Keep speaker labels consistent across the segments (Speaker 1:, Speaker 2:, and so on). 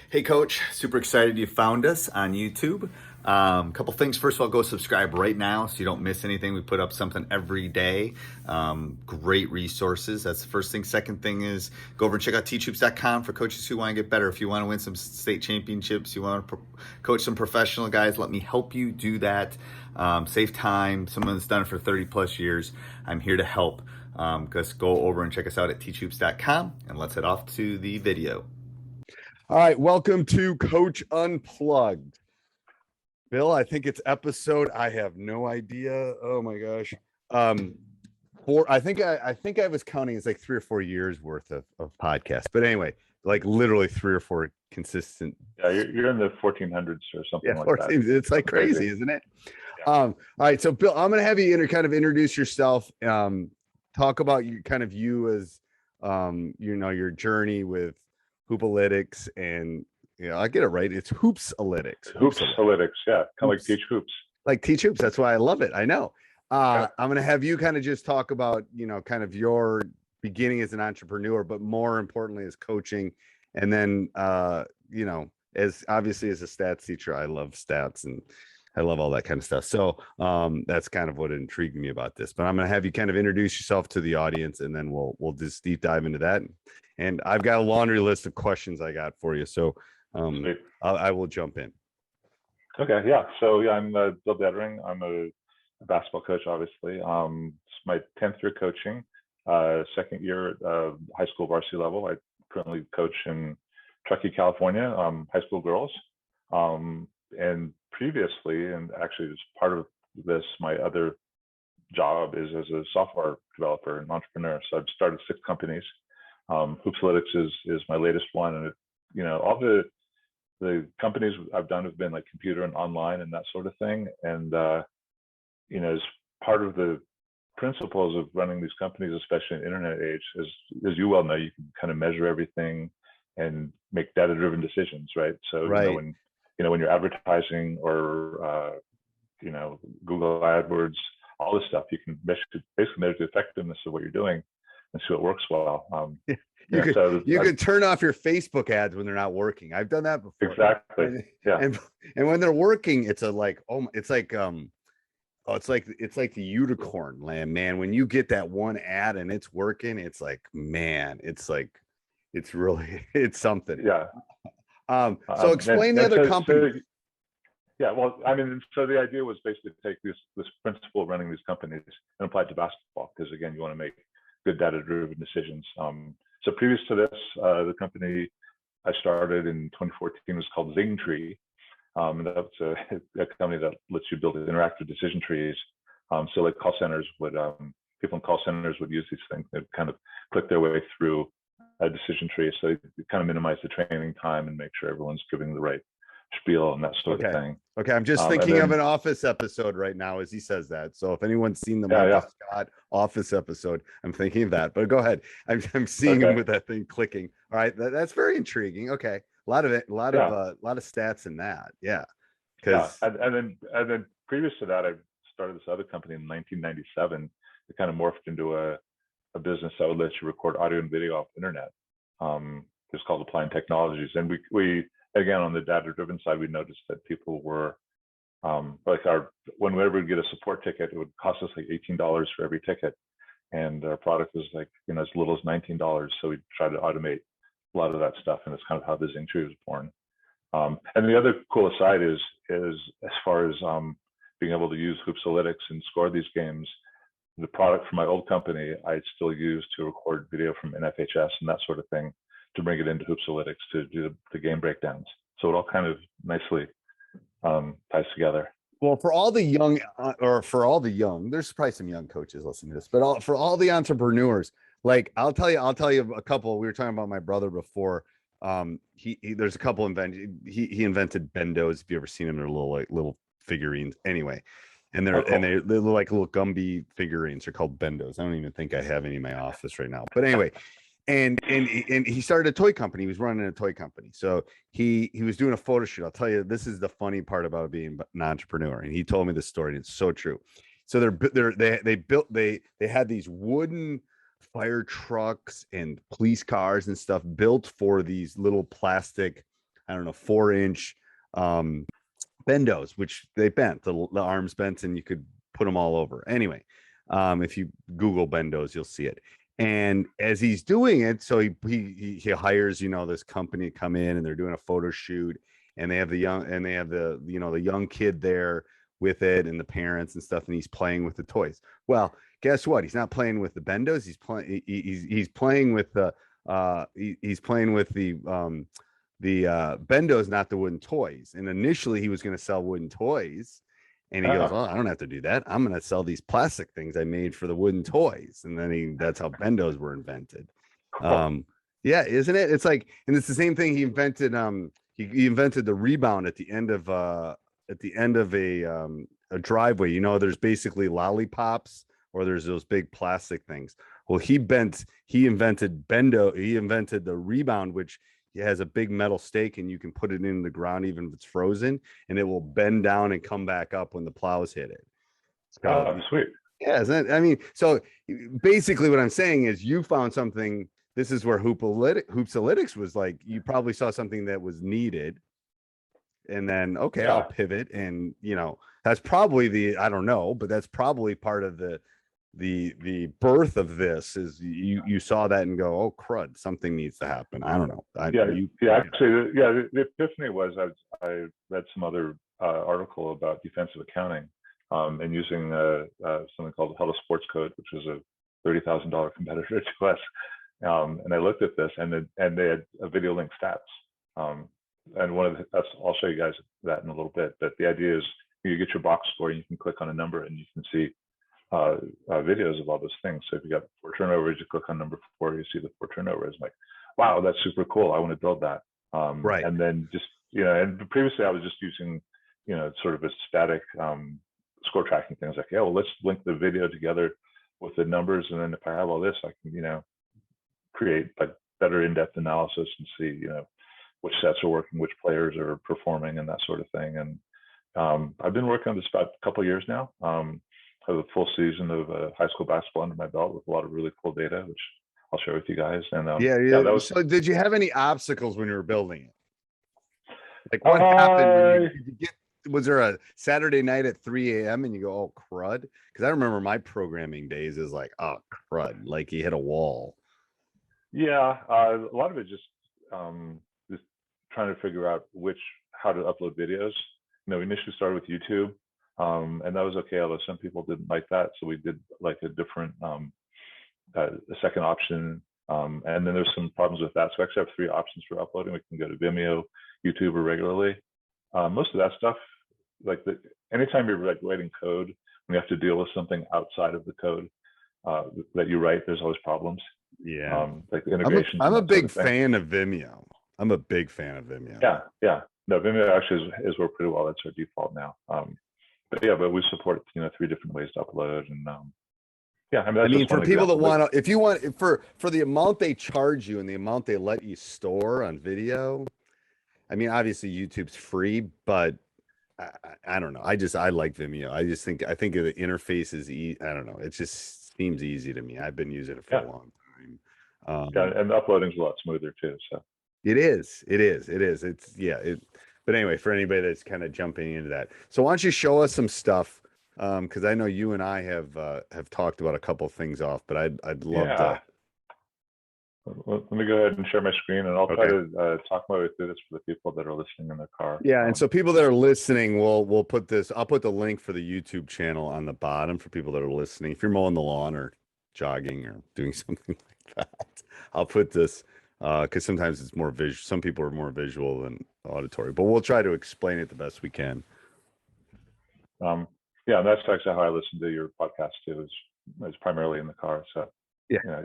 Speaker 1: Hey, Coach. Super excited you found us on YouTube. Couple things. First of all, go subscribe right now so you don't miss anything. We put up something every day. Great resources. That's the first thing. Second thing is go over and check out teachhoops.com for coaches who want to get better. If you want to win some state championships, you want to coach some professional guys, let me help you do that. Save time. Someone that's done it for 30 plus years. I'm here to help. Just go over and check us out at teachhoops.com, and let's head off to the video.
Speaker 2: All right, welcome to Coach Unplugged. Bill, I think it's episode. I have no idea. Oh my gosh. I think I was counting. It's like 3 or 4 years worth of podcasts. But anyway, like literally 3 or 4 consistent.
Speaker 3: Yeah, you're in the 1400s or something like that.
Speaker 2: It's like crazy, isn't it? Yeah. All right, so Bill, I'm gonna have you kind of introduce yourself. Talk about you as your journey with Hoopsalytics, and I get it right. It's Hoopsalytics.
Speaker 3: Hoopsalytics, yeah. Kind of like teach hoops.
Speaker 2: Like teach hoops. That's why I love it. I know. I'm going to have you kind of just talk about, kind of your beginning as an entrepreneur, but more importantly as coaching. And then, as obviously as a stats teacher, I love stats and I love all that kind of stuff. So that's kind of what intrigued me about this. But I'm going to have you kind of introduce yourself to the audience, and then we'll just deep dive into that. And I've got a laundry list of questions I got for you. So I will jump in.
Speaker 3: Okay, yeah. So yeah, I'm Bill Bettering. I'm a basketball coach, obviously. It's my 10th year coaching, second year at high school varsity level. I currently coach in Truckee, California, high school girls. And previously, and actually as part of this, my other job is as a software developer and entrepreneur. So I've started 6 companies. Hoopsalytics is my latest one, and all the companies I've done have been like computer and online and that sort of thing. And as part of the principles of running these companies, especially in the internet age, as you well know, you can kind of measure everything and make data-driven decisions, right? So when you're advertising or Google AdWords, all this stuff, you can basically measure the effectiveness of what you're doing and see what works well.
Speaker 2: You could turn off your Facebook ads when they're not working. I've done that before.
Speaker 3: Exactly. Yeah.
Speaker 2: And when they're working, it's like the unicorn land, man. When you get that one ad and it's working, it's like, man, it's something.
Speaker 3: Yeah.
Speaker 2: So explain the other company.
Speaker 3: Yeah, well, I mean, so the idea was basically to take this principle of running these companies and apply it to basketball, because again, you want to make good data-driven decisions. So previous to this, the company I started in 2014 was called Zingtree. And that's a company that lets you build interactive decision trees. So like call centers people in call centers would use these things. They'd kind of click their way through a decision tree. So you kind of minimize the training time and make sure everyone's giving the right spiel and that sort of thing.
Speaker 2: Okay, I'm just thinking of an Office episode right now as he says that. So if anyone's seen the Michael Scott Office episode, I'm thinking of that. But go ahead. I'm seeing him with that thing clicking. All right, that's very intriguing. Okay, a lot of stats in that. Yeah.
Speaker 3: And then previous to that, I started this other company in 1997. It kind of morphed into a business that would let you record audio and video off the internet. It's called Applying Technologies, and we again, on the data-driven side, we noticed that people were whenever we get a support ticket, it would cost us like $18 for every ticket, and our product was like as little as $19. So we tried to automate a lot of that stuff, and that's kind of how the Zingtree was born. And the other cool aside is as far as being able to use Hoopsalytics and score these games, the product from my old company I still use to record video from NFHS and that sort of thing, to bring it into Hoopsalytics to do the game breakdowns. So it all kind of nicely ties together.
Speaker 2: Well, for all the young, there's probably some young coaches listening to this, but for all the entrepreneurs, like I'll tell you a couple. We were talking about my brother before. There's a couple he invented bendos. If you ever seen them, they're little figurines. Anyway, and they're like little Gumby figurines. They're called bendos. I don't even think I have any in my office right now. But anyway. And he started a toy company. He was running a toy company. So he was doing a photo shoot. I'll tell you, this is the funny part about being an entrepreneur. And he told me this story, and it's so true. So they had these wooden fire trucks and police cars and stuff built for these little plastic I don't know, 4-inch bendos, which they bent, the arms bent, and you could put them all over. Anyway, if you Google bendos, you'll see it. And as he's doing it, so he hires, this company to come in, and they're doing a photo shoot, and they have the young kid there with it, and the parents and stuff, and he's playing with the toys. Well, guess what? He's not playing with the bendos. He's playing. He's playing with the bendos, not the wooden toys. And initially, he was going to sell wooden toys, and he goes, "Oh, I don't have to do that. I'm going to sell these plastic things I made for the wooden toys." And then that's how bendos were invented. Yeah, isn't it? It's like, and it's the same thing. He invented he invented the rebound at the end of a driveway. There's basically lollipops, or there's those big plastic things. Well, he invented the rebound, which has a big metal stake, and you can put it in the ground even if it's frozen, and it will bend down and come back up when the plows hit it.
Speaker 3: Oh, sweet.
Speaker 2: Yeah, so basically what I'm saying is, you found something. This is where Hoopsalytics was like, you probably saw something that was needed, and then, okay,
Speaker 3: Yeah.
Speaker 2: I'll pivot. And that's probably I don't know, but that's probably part of the birth of this, is you saw that and go, oh crud, something needs to happen. I don't know.
Speaker 3: Actually, the epiphany was I read some other article about defensive accounting, and using something called the Hello Sports Code, which is a $30,000 competitor to us. And I looked at this, and they had a video link stats. And I'll show you guys that in a little bit. But the idea is, you get your box score, and you can click on a number, and you can see videos of all those things. So if you got 4 turnovers, you click on number 4, you see the 4 turnovers. I'm like, wow, that's super cool. I want to build that.
Speaker 2: Right.
Speaker 3: And then just, and previously I was just using, sort of a static score tracking things, like, yeah, well, let's link the video together with the numbers. And then if I have all this, I can, create like better in-depth analysis and see, which sets are working, which players are performing, and that sort of thing. And I've been working on this about a couple of years now. I have a full season of high school basketball under my belt with a lot of really cool data, which I'll share with you guys. And
Speaker 2: So did you have any obstacles when you were building it? Like, what happened? Was there a Saturday night at 3 a.m. and you go, oh crud? Because I remember my programming days is like, oh crud, like you hit a wall.
Speaker 3: Yeah, a lot of it just trying to figure out how to upload videos. We initially started with YouTube, and that was okay, although some people didn't like that, so we did like a different a second option, and then there's some problems with that. So I actually have 3 options for uploading. We can go to Vimeo, YouTube, or regularly. Most of that stuff, anytime you're like writing code, when you have to deal with something outside of the code that you write, there's always problems.
Speaker 2: Yeah,
Speaker 3: like the integration.
Speaker 2: I'm a big fan of Vimeo. I'm a big fan of Vimeo.
Speaker 3: Yeah. No, Vimeo actually is worked pretty well. That's our default now. But we support 3 different ways to upload, and
Speaker 2: for people that want to, if you want, for the amount they charge you and the amount they let you store on video, obviously YouTube's free, but I don't know. I like Vimeo. I think the interface is I don't know. It just seems easy to me. I've been using it for a long time.
Speaker 3: And the uploading's a lot smoother too. So
Speaker 2: it is. But anyway, for anybody that's kind of jumping into that, so why don't you show us some stuff? Because I know you and I have talked about a couple of things off, but I'd love to.
Speaker 3: Let me go ahead and share my screen, and I'll try to talk my way through this for the people that are listening in their car.
Speaker 2: Yeah, and so people that are listening, we'll put this. I'll put the link for the YouTube channel on the bottom for people that are listening. If you're mowing the lawn or jogging or doing something like that, I'll put this because sometimes it's more visual. Some people are more visual than auditory, but we'll try to explain it the best we can.
Speaker 3: Yeah, and that's actually how I listen to your podcast too. Is primarily in the car. So
Speaker 2: yeah,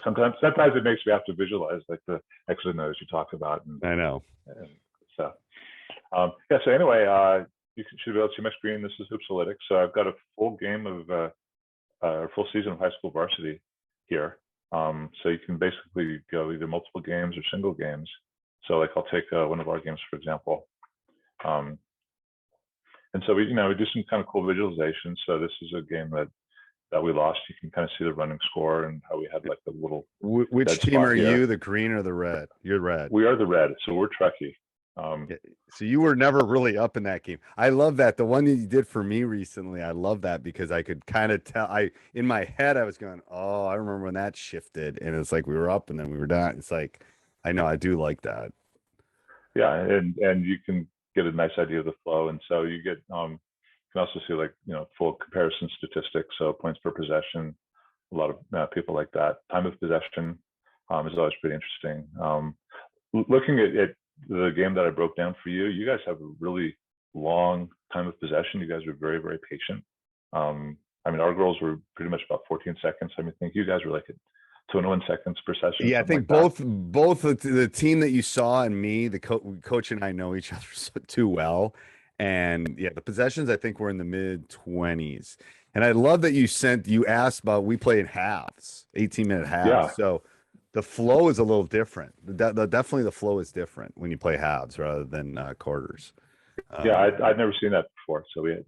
Speaker 3: sometimes it makes me have to visualize like the X's and O's you talk about. And,
Speaker 2: I know.
Speaker 3: And so so anyway, you should be able to see my screen. This is Hoopsalytics. So I've got a full game of full season of high school varsity here. So you can basically go either multiple games or single games. So like I'll take one of our games, for example. And so we do some kind of cool visualization. So this is a game that we lost. You can kind of see the running score and how we had like the little.
Speaker 2: Which team are you, the green or the red? You're red.
Speaker 3: We are the red. So we're Trekkie.
Speaker 2: Yeah, so you were never really up in that game. I love that. The one that you did for me recently, I love that because I could kind of tell. In my head, I was going, "Oh, I remember when that shifted," and it's like we were up and then we were down. It's like, I know, I do like that.
Speaker 3: Yeah, and you can get a nice idea of the flow, and so you get you can also see like full comparison statistics, so points per possession. A lot of people like that. Time of possession is always pretty interesting. Looking at the game that I broke down for you, you guys have a really long time of possession. You guys are very, very patient. I mean, our girls were pretty much about 14 seconds. I mean, I think you guys were like at 21 seconds per session.
Speaker 2: Yeah, I think
Speaker 3: like
Speaker 2: both the team that you saw and me, the coach and I know each other too well, and yeah, the possessions I think were in the mid-20s. And I love that you asked about we play in halves, 18-minute halves.
Speaker 3: Yeah,
Speaker 2: So the flow is a little different. Definitely the flow is different when you play halves rather than quarters.
Speaker 3: yeah,
Speaker 2: Um,
Speaker 3: I'd never seen that before. So you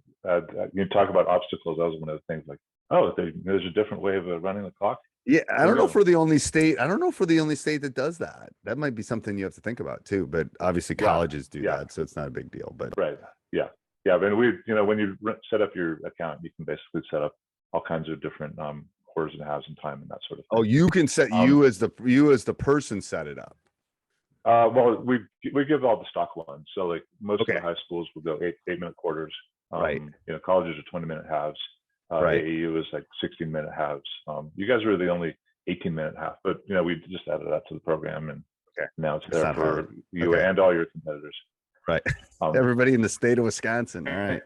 Speaker 3: talk about obstacles. That was one of the things. Like, oh, there's a different way of running the clock.
Speaker 2: Yeah, I
Speaker 3: Here
Speaker 2: don't
Speaker 3: we
Speaker 2: know if
Speaker 3: go.
Speaker 2: we're the only state. I don't know if we're the only state that does that. That might be something you have to think about too. But obviously,
Speaker 3: Yeah,
Speaker 2: colleges do
Speaker 3: yeah,
Speaker 2: that, so it's not a big deal. But
Speaker 3: right. Yeah, yeah. But when you set up your account, you can basically set up all kinds of different quarters and halves and time and that sort of
Speaker 2: oh,
Speaker 3: thing.
Speaker 2: you can set
Speaker 3: Um,
Speaker 2: you as the person set it up.
Speaker 3: well, we give all the stock ones. So like most of
Speaker 2: Okay,
Speaker 3: the high schools will go 8 minute quarters.
Speaker 2: right,
Speaker 3: Colleges are 20-minute halves.
Speaker 2: right.
Speaker 3: AAU is like 16-minute halves. You guys are the only 18-minute half, but we just added that to the program, and
Speaker 2: Okay,
Speaker 3: now it's
Speaker 2: it's
Speaker 3: there
Speaker 2: not
Speaker 3: for
Speaker 2: hard.
Speaker 3: you
Speaker 2: Okay,
Speaker 3: and all your competitors.
Speaker 2: right.
Speaker 3: Um,
Speaker 2: Everybody in the state of Wisconsin. All right.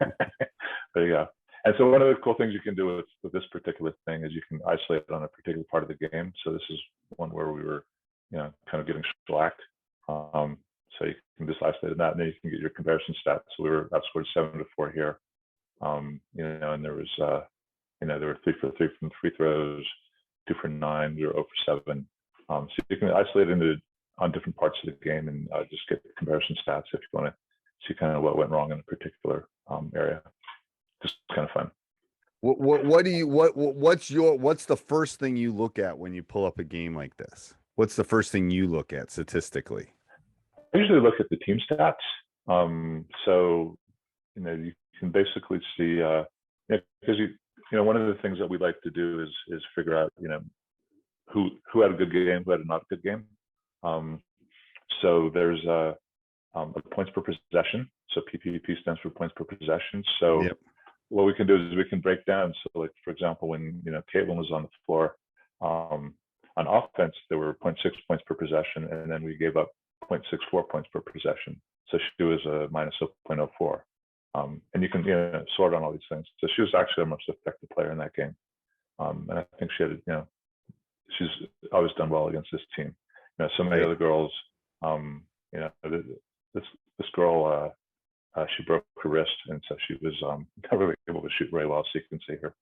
Speaker 3: there you go. And so one of the cool things you can do with this particular thing is you can isolate it on a particular part of the game. So this is one where we were, kind of getting shellacked. So you can just isolate that, and then you can get your comparison stats. So we were outscored 7-4 here. And there was, there were 3 for 3 from free throws, 2 for 9. We were 0 for 7. So you can isolate it on different parts of the game and just get comparison stats if you want to see kind of what went wrong in a particular area. Just kind of fun.
Speaker 2: What's the first thing you look at when you pull up a game like this? What's the first thing you look at statistically?
Speaker 3: I usually look at the team stats. So you can basically see because one of the things that we like to do is figure out who had a good game, who had a not good game. So there's points per possession. So PPP stands for points per possession. So
Speaker 2: Yep.
Speaker 3: what we can do is we can break down. So like, for example, when Caitlin was on the floor, on offense, there were 0.6 points per possession, and then we gave up 0.64 points per possession. So she was a minus 0.04. And you can sort on all these things. So she was actually a most effective player in that game. And I think she had, she's always done well against this team. So many other girls, this girl, she broke her wrist, and so she was not really able to shoot very well. So you can see her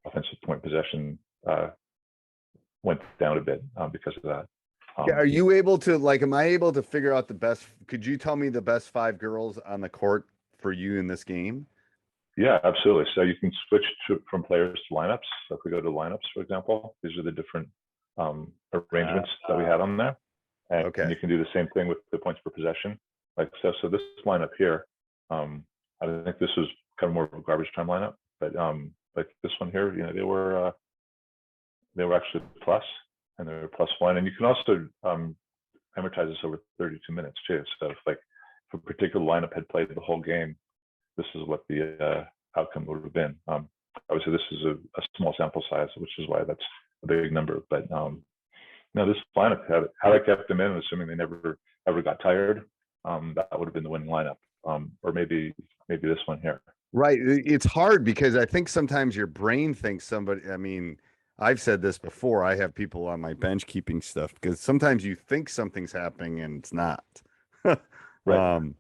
Speaker 3: offensive point possession went down a bit because of that.
Speaker 2: Are you able to am I able to figure out the best? Could you tell me the best 5 girls on the court for you in this game?
Speaker 3: Yeah, absolutely. So you can switch from players to lineups. So if we go to lineups, for example, these are the different arrangements that we had on there. And
Speaker 2: Okay.
Speaker 3: you can do the same thing with the points per possession. So this lineup here, I think this was kind of more of a garbage time lineup, but like this one here, they were actually plus, and they were +1. And you can also amortize this over 32 minutes too. So if a particular lineup had played the whole game, this is what the outcome would have been. Obviously, this is a small sample size, which is why that's a big number. But this lineup had I kept them in, assuming they never ever got tired, that would have been the winning lineup. Or maybe this one here.
Speaker 2: Right. It's hard because I think sometimes your brain thinks somebody. I mean, I've said this before. I have people on my bench keeping stuff because sometimes you think something's happening and it's not.
Speaker 3: Right.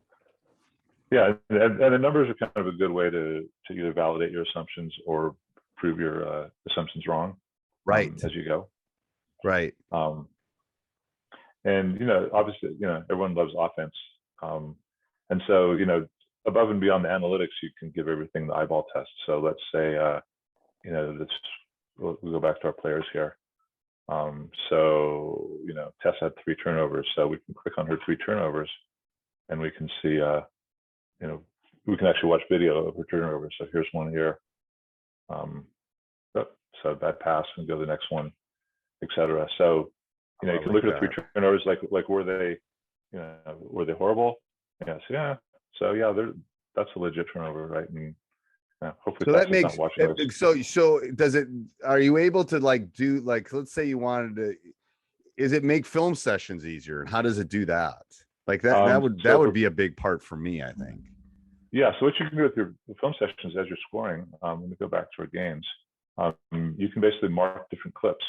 Speaker 3: Yeah, and the numbers are kind of a good way to either validate your assumptions or prove your assumptions wrong.
Speaker 2: Right.
Speaker 3: As you go.
Speaker 2: Right.
Speaker 3: And obviously, everyone loves offense. And so, above and beyond the analytics, you can give everything the eyeball test. So let's say, we'll go back to our players here. So, Tess had 3 turnovers. So we can click on her 3 turnovers. and we can see, we can actually watch video of her turnovers. So here's one here. So bad pass, and go to the next one, etc. So, you can look at the 3 turnovers, like were they, were they horrible? So that's a legit turnover, right? And hopefully,
Speaker 2: so that makes
Speaker 3: not watching this.
Speaker 2: so does it? Are you able to do let's say you wanted to? Is it make film sessions easier, and how does it do that? Like that would be a big part for me, I think.
Speaker 3: Yeah. So what you can do with your film sessions as you're scoring, when we go back to our games, you can basically mark different clips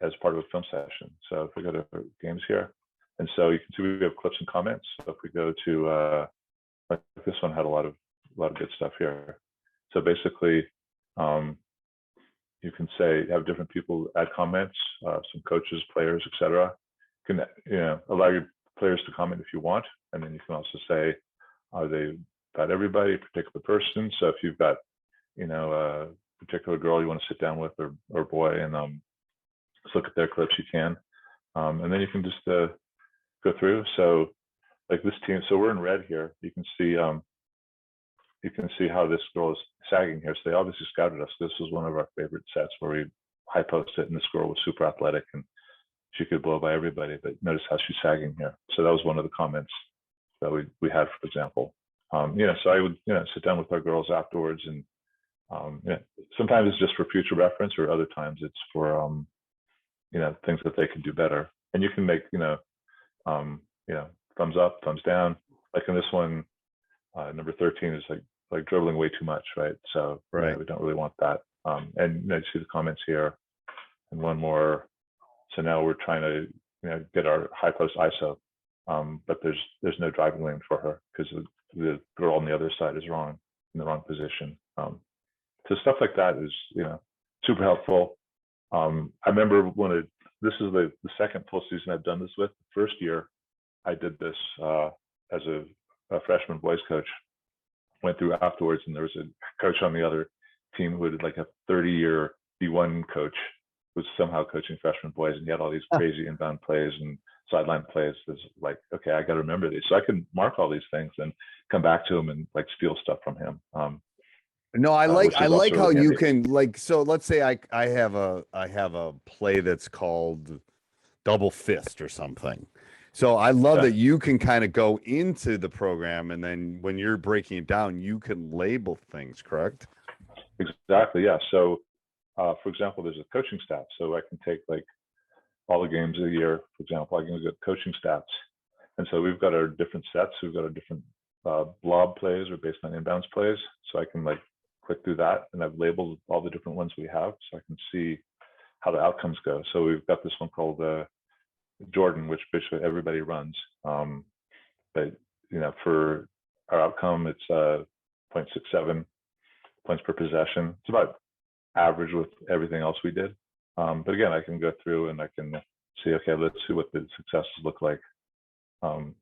Speaker 3: as part of a film session. So if we go to games here, and so you can see we have clips and comments. So if we go to like this one had a lot of good stuff here. So basically, you can say have different people add comments, some coaches, players, etc. Can allow your players to comment if you want, and then you can also say, are they about everybody, a particular person? So if you've got a particular girl you want to sit down with, or boy, and just look at their clips, you can, and then you can just go through. So like this team, so we're in red here. You can see how this girl is sagging here. So they obviously scouted us. This was one of our favorite sets where we high post it, and this girl was super athletic and she could blow by everybody. But notice how she's sagging here. So that was one of the comments that we had, for example. So I would sit down with our girls afterwards, and sometimes it's just for future reference, or other times it's for things that they could do better. And you can make thumbs up, thumbs down. Like in this one, number 13 is like dribbling way too much, right? So we don't really want that. And you see the comments here, and one more. So now we're trying to get our high post ISO, but there's no driving lane for her because the girl on the other side is wrong, in the wrong position. So stuff like that is super helpful. I remember this is the second full season I've done this with. The first year I did this as a freshman boys coach. Went through afterwards, and there was a coach on the other team who had like a 30-year D1 coach who was somehow coaching freshman boys, and he had all these crazy inbound plays and sideline plays. It's like, okay, I got to remember these, so I can mark all these things and come back to him and like steal stuff from him.
Speaker 2: No, I like how you can so let's say I have a play that's called double fist or something. So I love that you can kind of go into the program, and then when you're breaking it down, you can label things, correct?
Speaker 3: Exactly. Yeah. So for example, there's a coaching stat. So I can take like all the games of the year, for example, I can get coaching stats. And so we've got our different sets. We've got our different blob plays or based on inbounds plays. So I can like click through that, and I've labeled all the different ones we have, so I can see how the outcomes go. So we've got this one called Jordan, which basically everybody runs. But for our outcome, it's 0.67 points per possession. It's about average with everything else we did. But again, I can go through and I can see, okay, let's see what the successes look like. And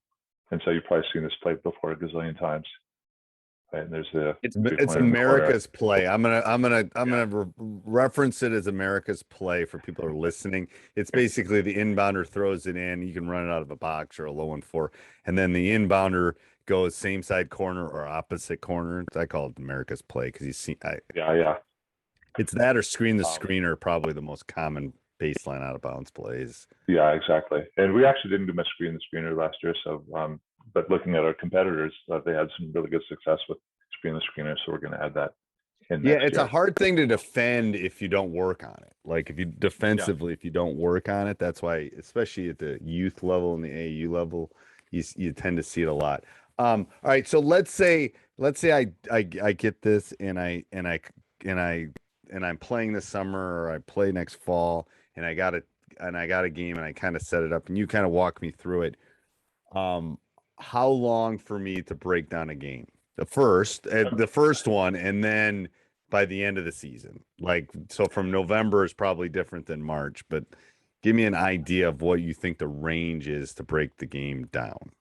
Speaker 3: so you've probably seen this play before a gazillion times. Right? And there's
Speaker 2: it's America's play. I'm gonna reference it as America's play for people who are listening. It's basically the inbounder throws it in. You can run it out of a box or a low 1-4, and then the inbounder goes same side corner or opposite corner. I call it America's play because you see, it's that or screen the screener, probably the most common baseline out of bounds plays.
Speaker 3: Yeah, exactly. And we actually didn't do much screen the screener last year, so but looking at our competitors, they had some really good success with screen the screener, so we're going to add that in.
Speaker 2: Yeah, it's a hard thing to defend if you don't work on it. Like if you defensively, if you don't work on it, that's why, especially at the youth level and the AAU level, you tend to see it a lot. All right, so let's say I get this and I'm playing this summer, or I play next fall, and I got a game, and I kind of set it up, and you kind of walk me through it. How long for me to break down a game? The first one, and then by the end of the season. Like, so from November is probably different than March, but give me an idea of what you think the range is to break the game down.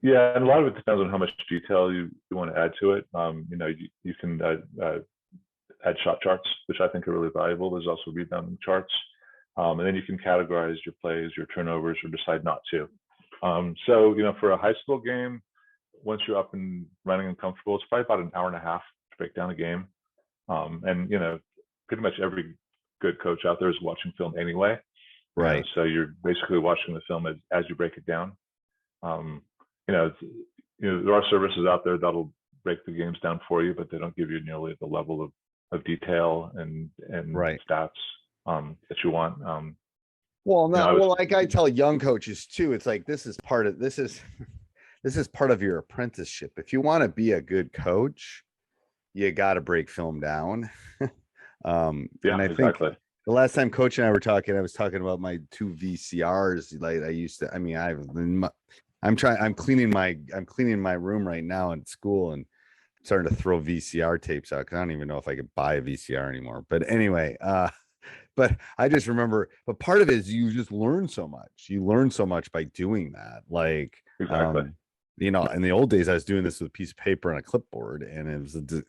Speaker 3: Yeah, and a lot of it depends on how much detail you want to add to it. You can add shot charts, which I think are really valuable. There's also rebounding charts. And then you can categorize your plays, your turnovers, or decide not to. So, for a high school game, once you're up and running and comfortable, it's probably about an hour and a half to break down a game. And pretty much every good coach out there is watching film anyway.
Speaker 2: Right.
Speaker 3: So you're basically watching the film as you break it down. There are services out there that'll break the games down for you, but they don't give you nearly the level of detail and
Speaker 2: Right.
Speaker 3: stats that you want.
Speaker 2: Well, no, well, like I tell young coaches too, it's like this is part of your apprenticeship. If you want to be a good coach, you got to break film down. And I think
Speaker 3: exactly.
Speaker 2: the last time Coach and I were talking, I was talking about my 2 VCRs. Like I'm cleaning my room right now in school and starting to throw VCR tapes out because I don't even know if I could buy a VCR anymore. But anyway, but I just remember, but part of it is you just learn so much. You learn so much by doing that. Like,
Speaker 3: exactly.
Speaker 2: In the old days, I was doing this with a piece of paper and a clipboard, and it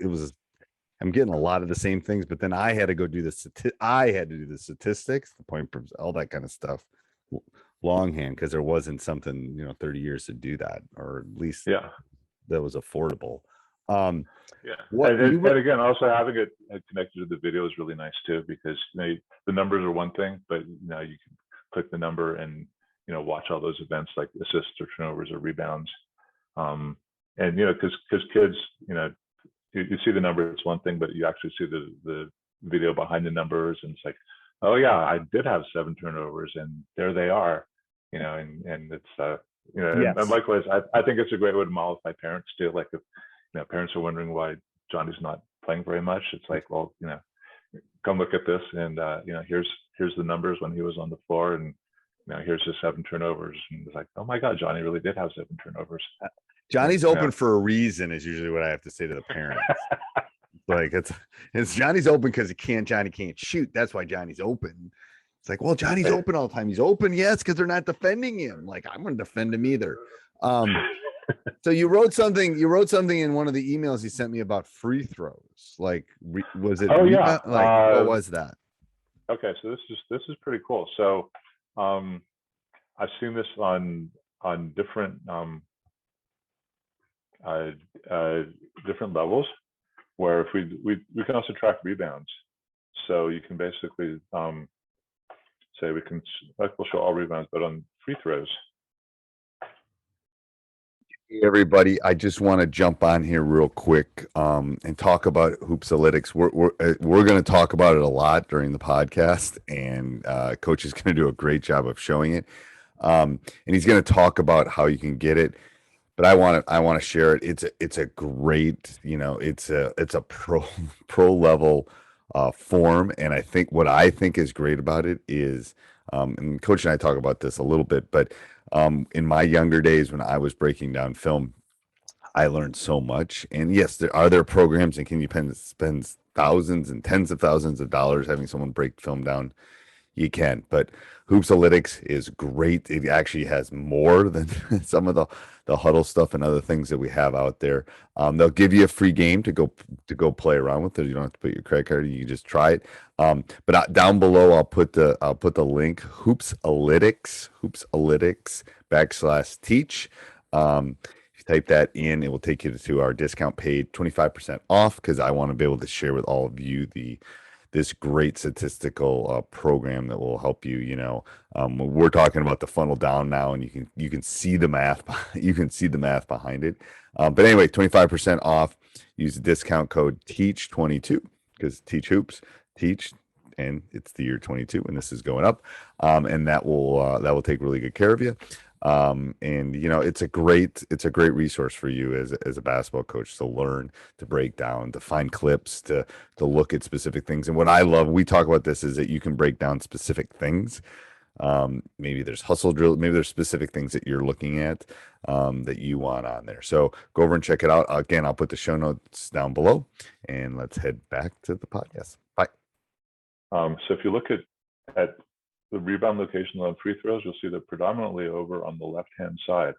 Speaker 2: was I'm getting a lot of the same things, but then I had to go do the statistics, the point, all that kind of stuff, longhand, because there wasn't something 30 years to do that, or at least that was affordable.
Speaker 3: And again, also having it connected to the video is really nice too, because the numbers are one thing, but you can click the number and watch all those events like assists or turnovers or rebounds. And because kids, you see the number, it's one thing, but you actually see the video behind the numbers, and it's like, oh yeah, I did have 7 turnovers, and there they are, and it's
Speaker 2: yes.
Speaker 3: and likewise, I think it's a great way to model by parents too. Like if parents are wondering why Johnny's not playing very much, it's like, well, come look at this, and here's the numbers when he was on the floor, and here's his 7 turnovers, and it's like, oh my God, Johnny really did have 7 turnovers.
Speaker 2: Johnny's open for a reason is usually what I have to say to the parents. Like it's Johnny's open because Johnny can't shoot. That's why Johnny's open. It's like, well, Johnny's open all the time. He's open, yes, because they're not defending him. Like, I'm going to defend him either. So you wrote something in one of the emails you sent me about free throws. Like, was it?
Speaker 3: Oh yeah.
Speaker 2: Like, what was that?
Speaker 3: Okay, so this is pretty cool. So, I've seen this on different different levels, where if we can also track rebounds. So you can basically say we'll show all rebounds, but on free throws.
Speaker 2: Hey everybody, I just want to jump on here real quick and talk about Hoopsalytics. We're going to talk about it a lot during the podcast, and Coach is going to do a great job of showing it. And he's going to talk about how you can get it. But I want to share it. It's a great, it's a pro level form, and I think what I think is great about it is, and Coach and I talk about this a little bit, but in my younger days when I was breaking down film, I learned so much. And yes, there are programs, and can you spend thousands and tens of thousands of dollars having someone break film down? You can, but Hoopsalytics is great. It actually has more than some of the huddle stuff and other things that we have out there. They'll give you a free game to go play around with it. You don't have to put your credit card in, you can just try it. But down below, I'll put the link, Hoopsalytics /teach. If you type that in, it will take you to our discount page, 25% off, because I want to be able to share with all of you this great statistical program that will help you. We're talking about the funnel down now, and you can see the math. You can see the math behind it. But anyway, 25% off. Use the discount code TEACH22, because Teach Hoops, Teach, and it's the year 22, and this is going up. And that will take really good care of you. And it's a great resource for you as a basketball coach to learn, to break down, to find clips, to look at specific things. And what I love, we talk about this, is that you can break down specific things. Maybe there's hustle drill, maybe there's specific things that you're looking at that you want on there. So go over and check it out. Again, I'll put the show notes down below, and let's head back to the podcast. Bye.
Speaker 3: So if you look at the rebound locations on free throws, you'll see they're predominantly over on the left-hand side.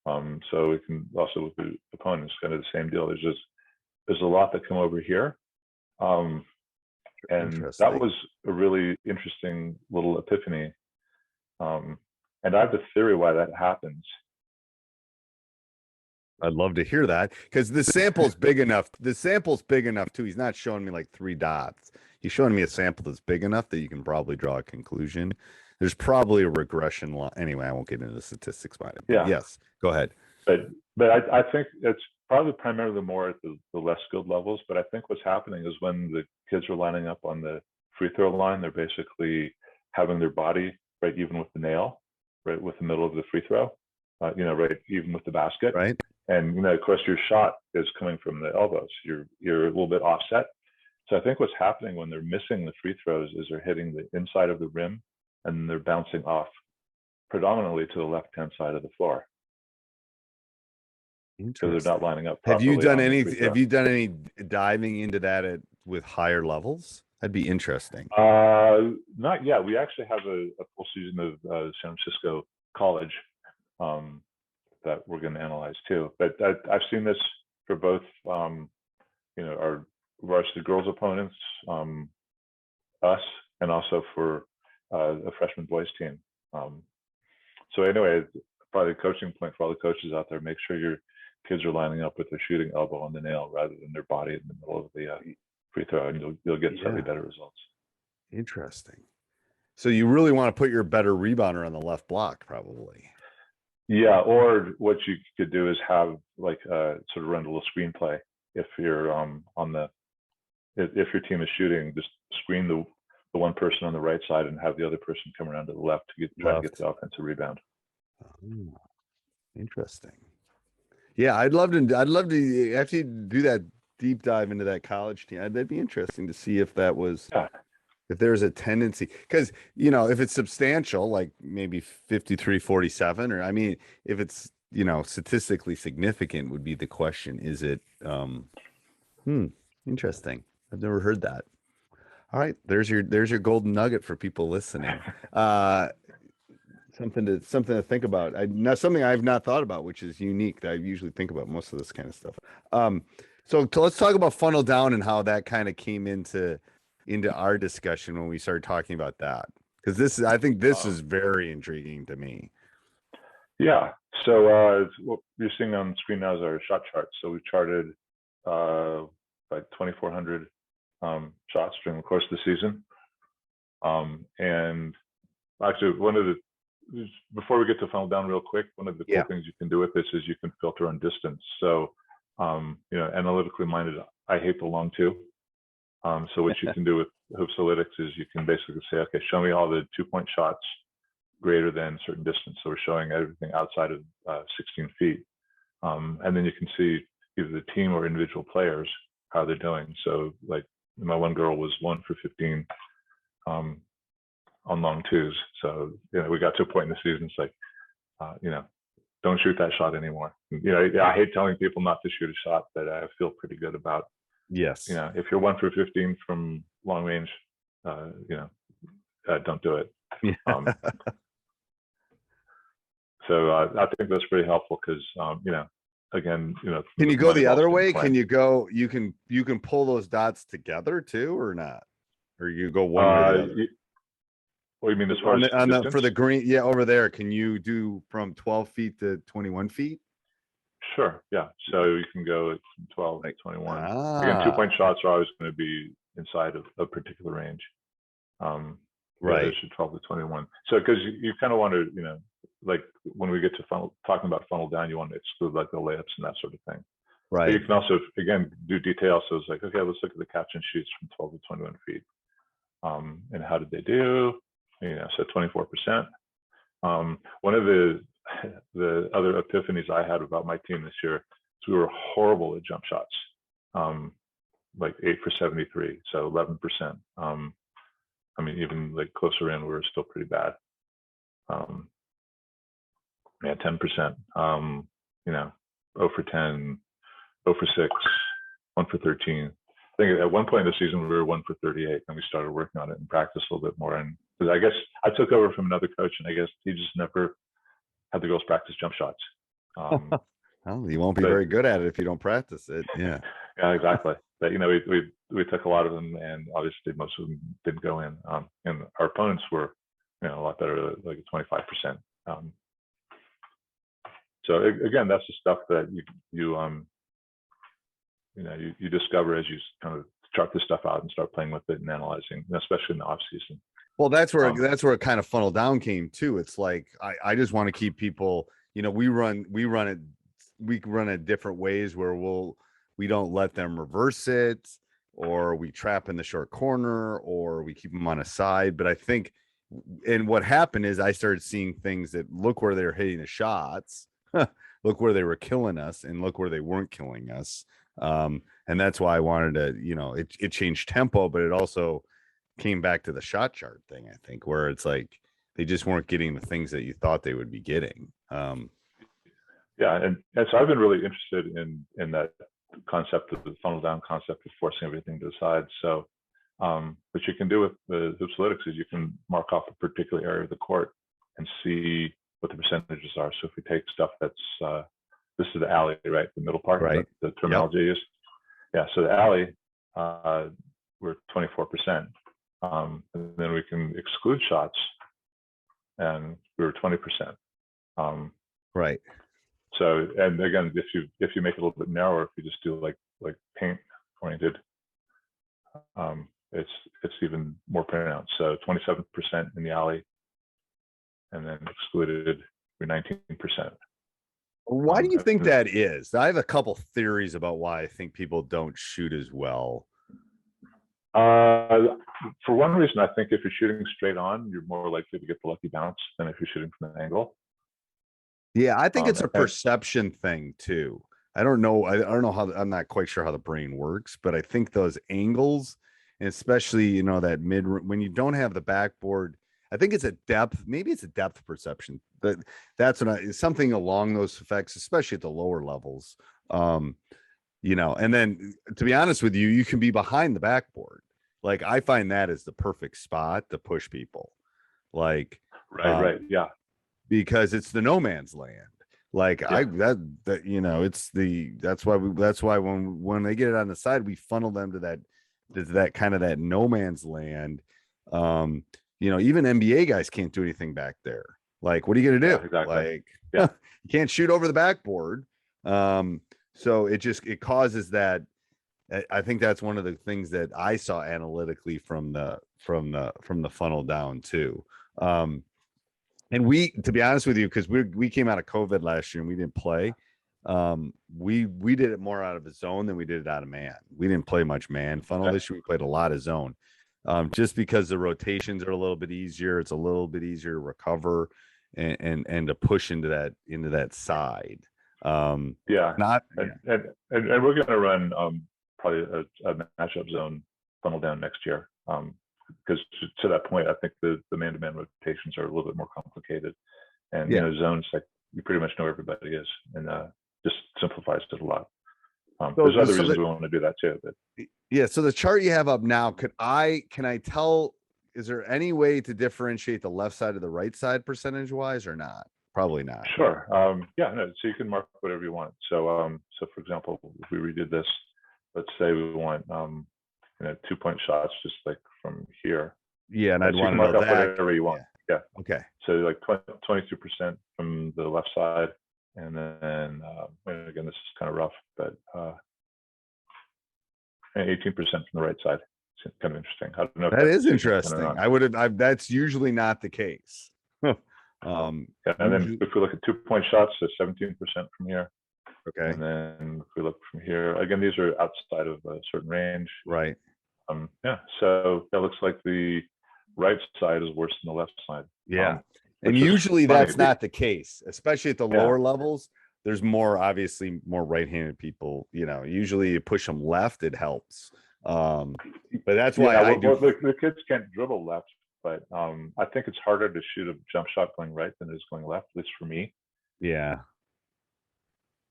Speaker 3: So we can also, with the opponents, kind of the same deal. There's a lot that come over here. And that was a really interesting little epiphany. And I have the theory why that happens.
Speaker 2: I'd love to hear that because the sample's big enough. The sample's big enough too. He's not showing me like 3 dots. He's showing me a sample that's big enough that you can probably draw a conclusion. There's probably a regression line. Anyway, I won't get into the statistics behind it. But
Speaker 3: Yeah.
Speaker 2: yes, go ahead.
Speaker 3: But I think it's probably primarily more at the less skilled levels. But I think what's happening is when the kids are lining up on the free throw line, they're basically having their body right even with the nail, right with the middle of the free throw, right even with the basket.
Speaker 2: Right.
Speaker 3: And of course, your shot is coming from the elbows. You're a little bit offset. So I think what's happening when they're missing the free throws is they're hitting the inside of the rim and they're bouncing off predominantly to the left-hand side of the floor. So they're not lining up properly.
Speaker 2: Have you done any diving into that with higher levels? That'd be interesting.
Speaker 3: Not yet. We actually have a full season of San Francisco College that we're going to analyze too. But I've seen this for both, our varsity girls opponents, us, and also for a freshman boys team. So anyway, probably a coaching point for all the coaches out there: make sure your kids are lining up with their shooting elbow on the nail rather than their body in the middle of the free throw, and you'll get slightly better results.
Speaker 2: Interesting. So you really want to put your better rebounder on the left block, probably.
Speaker 3: Yeah, or what you could do is have like sort of run a little screenplay. If you're if your team is shooting, just screen the one person on the right side and have the other person come around to the left to try to get the offensive rebound.
Speaker 2: Oh, interesting. Yeah, I'd love to actually do that deep dive into that college team. That'd be interesting to see if that was, if there's a tendency, because, if it's substantial, like maybe 53-47, or I mean, if it's, statistically significant would be the question. Is it, interesting. I've never heard that. All right. There's your golden nugget for people listening. Something to think about. Something I've not thought about, which is unique. That I usually think about most of this kind of stuff. So let's talk about funnel down and how that kind of came into our discussion when we started talking about that. Because I think this is very intriguing to me.
Speaker 3: Yeah. So what you're seeing on screen now is our shot chart. So we charted like 2,400 shots during the course of the season. And actually, before we get to funnel down real quick, one of the cool things you can do with this is you can filter on distance. So, analytically minded, I hate the long two. So what you can do with Hoopsalytics is you can basically say, okay, show me all the 2-point shots greater than a certain distance. So we're showing everything outside of 16 feet. And then you can see either the team or individual players, how they're doing. So like my one girl was 1 for 15 on long twos. So, we got to a point in the season, it's like, don't shoot that shot anymore. I hate telling people not to shoot a shot, but I feel pretty good about,
Speaker 2: yes.
Speaker 3: If you're 1 for 15 from long range, don't do it. So I think that's pretty helpful because, again,
Speaker 2: can you go the other way? Can you go, you can pull those dots together too, or not? Or you go one way or the other?
Speaker 3: What do you mean as far as
Speaker 2: for the green? Yeah, over there. Can you do from 12 feet to 21 feet?
Speaker 3: Sure. Yeah. So you can go from 12 to 21. Again, 2-point shots are always going to be inside of a particular range. Right. 12 to 21. So because you kind of want to, like when we get to talking about funnel down, you want to exclude like the layups and that sort of thing. Right. But you can also, again, do details. So it's like, okay, let's look at the catch and shoots from 12 to 21 feet. And how did they do? So 24%. One of the other epiphanies I had about my team this year is we were horrible at jump shots, like 8 for 73, so 11%. I mean, even like closer in, we were still pretty bad. 10%. 0 for 10, 0 for 6, 1 for 13. I think at one point in the season we were 1 for 38, and we started working on it and practice a little bit more. And because I guess I took over from another coach, and I guess he just never had the girls practice jump shots.
Speaker 2: Well, you won't be very good at it if you don't practice it. Yeah.
Speaker 3: Yeah, exactly. But we took a lot of them, and obviously most of them didn't go in. And our opponents were, a lot better, like 25%. So again, that's the stuff that you discover as you kind of chart this stuff out and start playing with it and analyzing, especially in the off season.
Speaker 2: Well, that's where it kind of funneled down came too. It's like I just want to keep people, we run it different ways where we don't let them reverse it, or we trap in the short corner, or we keep them on a side. But I think, and what happened is I started seeing things that look where they're hitting the shots, look where they were killing us, and look where they weren't killing us. And that's why I wanted to, it changed tempo, but it also came back to the shot chart thing, I think, where it's like they just weren't getting the things that you thought they would be getting.
Speaker 3: Yeah, and so I've been really interested in that concept of the funnel down concept of forcing everything to the side. So what you can do with the Hoopsalytics is you can mark off a particular area of the court and see what the percentages are. So if we take stuff that's this is the alley, right? The middle part,
Speaker 2: right?
Speaker 3: The terminology used. Yeah. So the alley, we're 24%, and then we can exclude shots, and we were 20%.
Speaker 2: Right.
Speaker 3: So, and again, if you make it a little bit narrower, if you just do like paint oriented, it's even more pronounced. So 27% in the alley, and then excluded, we're 19%.
Speaker 2: Why do you think that is? I have a couple theories about why I think people don't shoot as well.
Speaker 3: For one reason, I think if you're shooting straight on, you're more likely to get the lucky bounce than if you're shooting from an angle.
Speaker 2: Yeah, I think it's a perception thing too. I don't know. I don't know how. I'm not quite sure how the brain works, but I think those angles, and especially that mid, when you don't have the backboard, I think it's a depth. Maybe it's a depth perception. That's something along those effects, especially at the lower levels. And then to be honest with you, you can be behind the backboard. Like I find that is the perfect spot to push people. Like
Speaker 3: right, yeah.
Speaker 2: Because it's the no man's land. Like yeah. That's why when they get it on the side, we funnel them to that kind of that no man's land. Even NBA guys can't do anything back there. Like, what are you gonna do?
Speaker 3: Yeah, exactly.
Speaker 2: Like, you can't shoot over the backboard. So it causes that. I think that's one of the things that I saw analytically from the funnel down too. And to be honest with you, because we came out of COVID last year and we didn't play. We did it more out of a zone than we did it out of man. We didn't play much man funnel this year. We played a lot of zone, just because the rotations are a little bit easier. It's a little bit easier to recover and to push into that side.
Speaker 3: And we're going to run probably a matchup zone funnel down next year. Because to that point, I think the man-to-man rotations are a little bit more complicated, and zones, like you pretty much know everybody is, and just simplifies it a lot. There's other reasons we want to do that too. But
Speaker 2: yeah, so the chart you have up now, can I tell? Is there any way to differentiate the left side of the right side percentage-wise, or not? Probably not.
Speaker 3: Sure. So you can mark whatever you want. So for example, if we redid this, let's say we want 2-point shots just like from here.
Speaker 2: Yeah, and I'd want to
Speaker 3: mark
Speaker 2: know
Speaker 3: up
Speaker 2: that.
Speaker 3: whatever you want. Yeah.
Speaker 2: Okay.
Speaker 3: So like 22% from the left side, and then and again, this is kind of rough, but and 18% from the right side. It's kind of interesting. I don't know.
Speaker 2: That is interesting. That's usually not the case.
Speaker 3: And then if we look at 2-point shots, so 17% from here.
Speaker 2: Okay.
Speaker 3: And then if we look from here, again, these are outside of a certain range.
Speaker 2: Right.
Speaker 3: So that looks like the right side is worse than the left side.
Speaker 2: Yeah. And usually that's not the case, especially at the lower levels. There's obviously more right-handed people, usually you push them left, it helps. But that's why
Speaker 3: the kids can't dribble left, but I think it's harder to shoot a jump shot going right than it is going left, at least for me.
Speaker 2: Yeah.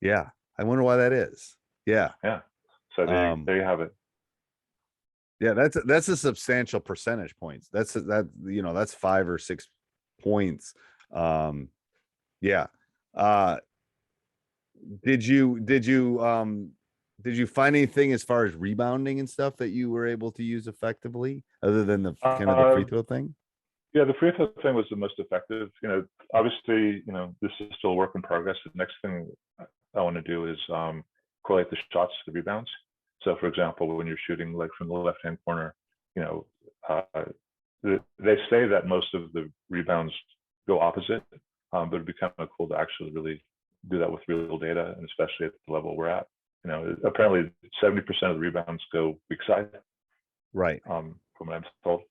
Speaker 2: Yeah. I wonder why that is. Yeah.
Speaker 3: Yeah. So there you have it.
Speaker 2: Yeah, that's a substantial percentage points. That's 5 or 6 points. Yeah. Did you find anything as far as rebounding and stuff that you were able to use effectively, other than the kind of the free throw thing?
Speaker 3: Yeah, the free throw thing was the most effective. Obviously, this is still a work in progress. The next thing I want to do is correlate the shots to the rebounds. So, for example, when you're shooting like from the left-hand corner, you know, uh, they say that most of the rebounds go opposite, but it'd be kind of cool to actually really do that with real data, and especially at the level we're at. Apparently 70% of the rebounds go weak side,
Speaker 2: Right.
Speaker 3: from what I'm told.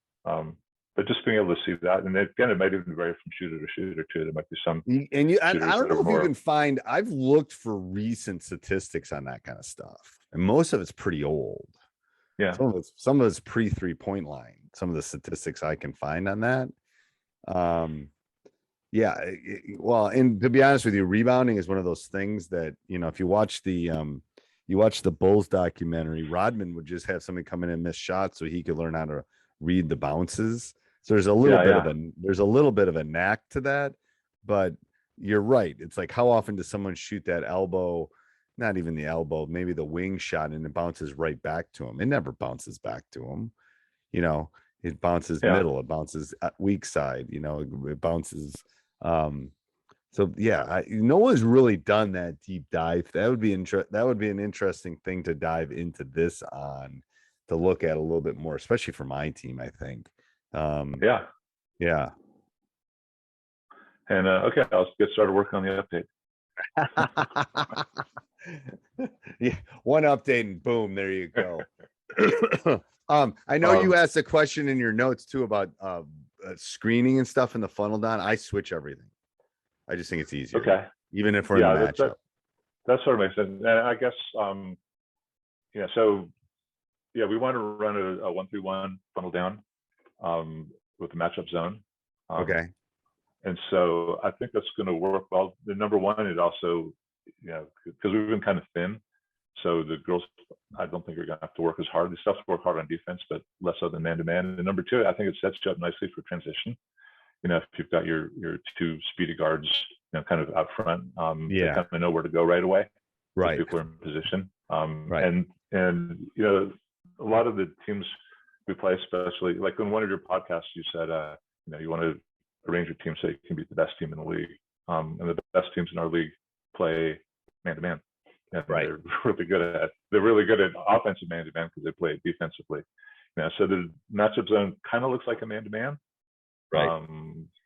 Speaker 3: But just being able to see that, and again, it might even vary from shooter to shooter too. There might be some
Speaker 2: And I
Speaker 3: shooters
Speaker 2: don't
Speaker 3: that are
Speaker 2: know if you
Speaker 3: more.
Speaker 2: can find, I've looked for recent statistics on that kind of stuff, and most of it's pretty old.
Speaker 3: Yeah.
Speaker 2: Some of it's pre 3-point line. Some of the statistics I can find on that. Yeah. Well, and to be honest with you, rebounding is one of those things that, if you watch the Bulls documentary, Rodman would just have somebody come in and miss shots so he could learn how to read the bounces. So there's a little bit of a knack to that, but you're right. It's like, how often does someone shoot that elbow? Not even the elbow, maybe the wing shot, and it bounces right back to him. It never bounces back to him. It bounces middle, it bounces weak side, it bounces. So yeah, no one's really done that deep dive. That would be an interesting thing to dive into this on, to look at a little bit more, especially for my team, I think.
Speaker 3: Yeah.
Speaker 2: Yeah.
Speaker 3: And okay, I'll get started working on the update.
Speaker 2: Yeah, one update and boom, there you go. I know you asked a question in your notes too about screening and stuff in the funnel, Don. I switch everything. I just think it's easier.
Speaker 3: Okay.
Speaker 2: Even if we're in the matchup.
Speaker 3: That sort of makes sense. And I guess, so yeah, we want to run a 1-3-1 funnel down with the matchup zone.
Speaker 2: Okay.
Speaker 3: And so I think that's going to work well. The number one, it also, because we've been kind of thin. So the girls, I don't think are going to have to work as hard. They still have to work hard on defense, but less so than man-to-man. And number two, I think it sets you up nicely for transition. If you've got your two speedy guards, kind of out front, they kind of know where to go right away.
Speaker 2: Right.
Speaker 3: People are in position.
Speaker 2: Right.
Speaker 3: And a lot of the teams we play, especially like in one of your podcasts, you said, you want to arrange your team so you can beat the best team in the league. And the best teams in our league play man-to-man. And they're really good at offensive man-to-man because they play it defensively. So the matchup zone kind of looks like a man-to-man. Right.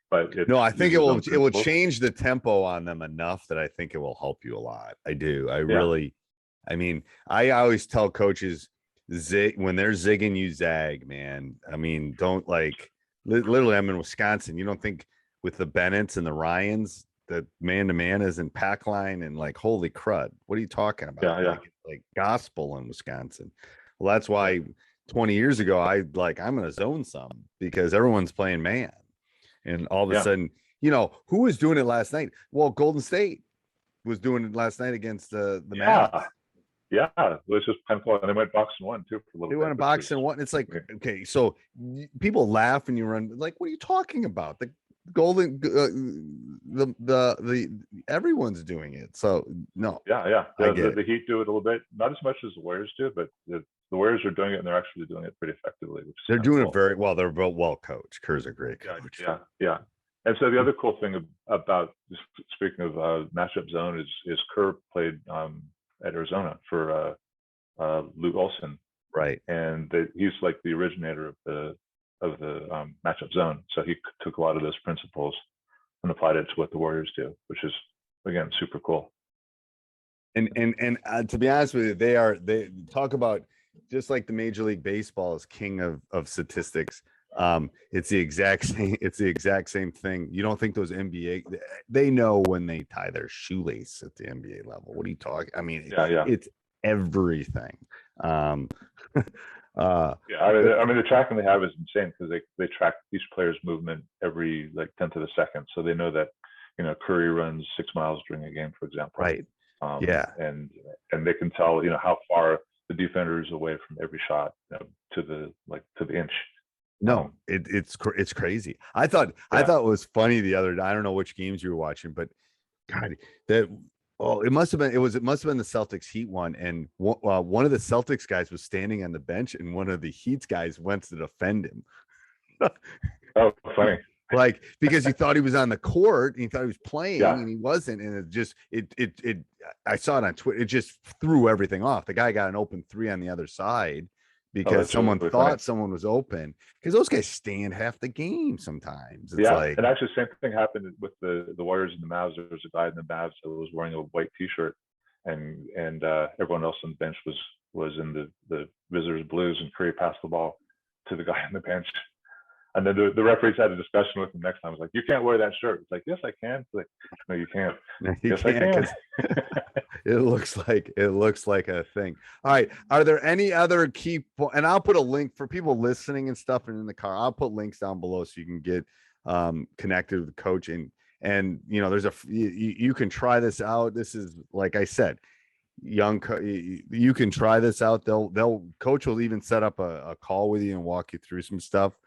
Speaker 3: But
Speaker 2: no, I think it will change the tempo on them enough that I think it will help you a lot. I do. I always tell coaches, when they're zigging, you zag, man. I mean, don't literally, I'm in Wisconsin. You don't think with the Bennetts and the Ryans that man-to-man is in pack line and holy crud, what are you talking about?
Speaker 3: Yeah.
Speaker 2: Like gospel in Wisconsin. Well, that's why 20 years ago, I'm going to zone some because everyone's playing man. And all of a sudden, who was doing it last night? Well, Golden State was doing it last night against the Mavs.
Speaker 3: Yeah, it was just kind of cool. And they went box and one too for a little bit.
Speaker 2: They went box and one. It's like, okay, so people laugh and you run like, what are you talking about? The Golden, the everyone's doing it. So no.
Speaker 3: Yeah. The Heat do it a little bit, not as much as the Warriors do, but the Warriors are doing it and they're actually doing it pretty effectively.
Speaker 2: They're doing it very well. They're well coached. Kerr's a great coach.
Speaker 3: Yeah. And so the other cool thing about, speaking of matchup zone, is Kerr played at Arizona for Luke Olson,
Speaker 2: right?
Speaker 3: And he's like the originator of the matchup zone. So he took a lot of those principles and applied it to what the Warriors do, which is again super cool.
Speaker 2: And to be honest with you, they talk about, just like the Major League Baseball is king of statistics. It's the exact same thing. You don't think those NBA, they know when they tie their shoelace at the NBA level. What are you talking? I mean, it's everything.
Speaker 3: I mean, the tracking they have is insane because they track each player's movement every 10th of a second. So they know that, Curry runs 6 miles during a game, for example.
Speaker 2: Right.
Speaker 3: And they can tell, how far the defender is away from every shot, to the inch.
Speaker 2: No, it's crazy. I thought it was funny the other day. I don't know which games you were watching, but God, it must have been the Celtics Heat one, and one of the Celtics guys was standing on the bench, and one of the Heat's guys went to defend him.
Speaker 3: Oh, funny.
Speaker 2: Like, because he thought he was on the court and he thought he was playing
Speaker 3: Yeah.
Speaker 2: and he wasn't. And it just, I saw it on Twitter. It just threw everything off. The guy got an open three on the other side
Speaker 3: Oh,
Speaker 2: because
Speaker 3: that's
Speaker 2: someone
Speaker 3: really
Speaker 2: thought
Speaker 3: funny.
Speaker 2: someone was open, because those guys stand half the game sometimes. It's
Speaker 3: Yeah,
Speaker 2: like,
Speaker 3: and actually, same thing happened with the Warriors and the Mavs. There was a guy in the Mavs that was wearing a white T-shirt, and everyone else on the bench was in the visitors blues, and Curry passed the ball to the guy on the bench. And then the referees had a discussion with him next time. It's like, you can't wear that shirt. It's like, yes, I can. It's like, no, you can't.
Speaker 2: you
Speaker 3: Yes, I
Speaker 2: can't,
Speaker 3: can.
Speaker 2: 'cause it looks like a thing. All right. Are there any other and I'll put a link for people listening and stuff and in the car. I'll put links down below so you can get connected with the coach, and there's you can try this out. This is, like I said, you can try this out. They'll coach will even set up a call with you and walk you through some stuff.